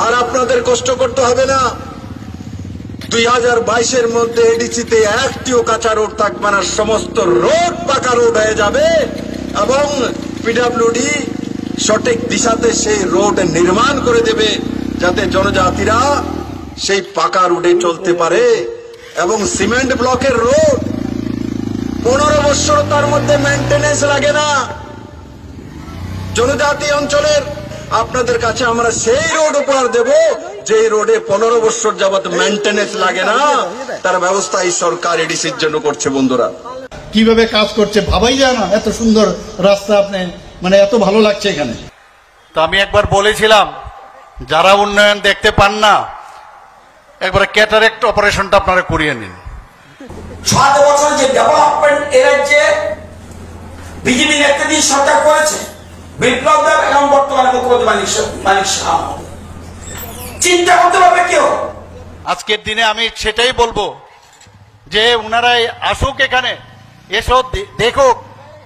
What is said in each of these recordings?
আর আপনাদের কষ্ট করতে হবে না। 2022-এর মধ্যে এডিসিতে একটিও কাঁচা রোড থাকবে না, সমস্ত রোড পাকা রোড হয়ে যাবে এবং পিডব্লিউডি সঠিক দিশাতে সেই রোড নির্মাণ করে দেবে যাতে জনজাতিরা সেই পাকা রোডে চলতে পারে। এবং সিমেন্ট ব্লকের রোড 15 বছর তার মধ্যে মেইনটেনেন্স লাগে না। জনজাতি অঞ্চলের আপনাদের কাছে আমরা সেই রোড উপহার দেব যে রোডে 15 বছর যাবত মেইনটেনেন্স লাগে না। তার ব্যবস্থা এই সরকার এডিসির জন্য করছে। বন্ধুরা, কিভাবে কাজ করছে ভাবাই যায় না। এত সুন্দর রাস্তা, আপনি মানে এত ভালো লাগছে এখানে। তো আমি একবার বলেছিলাম যারা উন্নয়ন দেখতে পান না, একবার ক্যাটারেক্ট অপারেশনটা আপনারা করিয়ে নিন। 7 বছর যে ডেভেলপমেন্ট এ রাজ্যে বিজেপি নেতৃত্বে সরকার করেছে, বিপ্লব দেব এবং বর্তমানে মুখ্যমন্ত্রী মানিক শাহ, চিন্তা করতে পারবে কেউ? আজকের দিনে আমি সেটাই বলবো যে উনারাই আসুক এখানে, এসো দেখো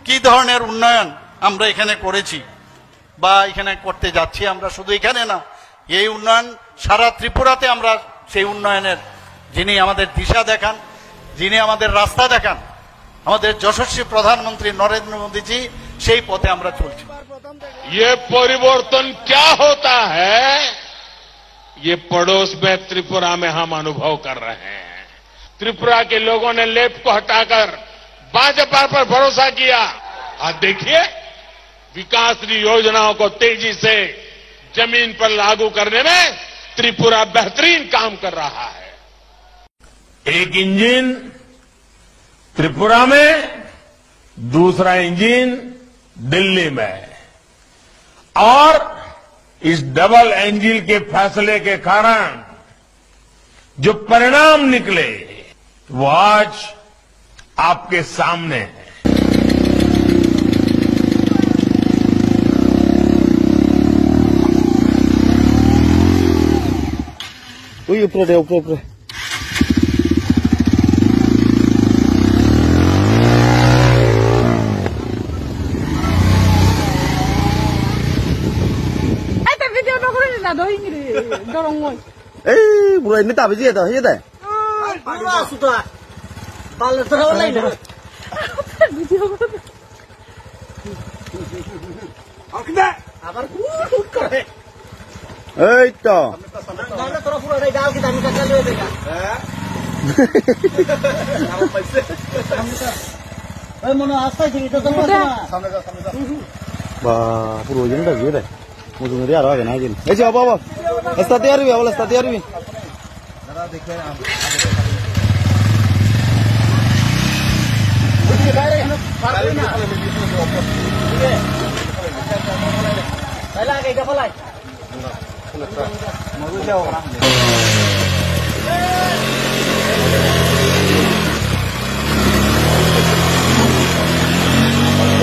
কি ধরনের উন্নয়ন আমরা এখানে করেছি বা এখানে করতে যাচ্ছি। আমরা শুধু এখানে না, এই উন্নয়ন সারা ত্রিপুরাতে আমরা সেই উন্নয়নের, যিনি আমাদের দিশা দেখান, যিনি আমাদের রাস্তা দেখান, আমাদের যশস্বী প্রধানমন্ত্রী নরেন্দ্র মোদীজি, সেই পথে আমরা চলছি। ये परिवर्तन क्या होता है, ये पड़ोस में त्रिपुरा में हम अनुभव कर रहे हैं। त्रिपुरा के लोगों ने लेफ्ट को हटाकर भाजपा पर भरोसा किया। आज देखिए विकास की योजनाओं को तेजी से जमीन पर लागू करने में त्रिपुरा बेहतरीन काम कर रहा है। एक इंजन त्रिपुरा में, दूसरा इंजन दिल्ली में, और इस डबल इंजन के फैसले के कारण जो परिणाम निकले वो आज आपके सामने है। উপরে এই বুড়া এমনি তাবে দিয়ে দাও হয়ে দেয় এই তো পুরো ওই জন্যটা দিয়ে দেয় মুজুরি আরো আগে না দিন এই যে বাবা স্তাতে আরবি বলে স্তাতে আরবি দাদা দেখে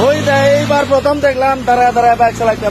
ওই এইবার প্রথম দেখলাম দাঁড়ায় দাঁড়ায় বাইক চালাইতে।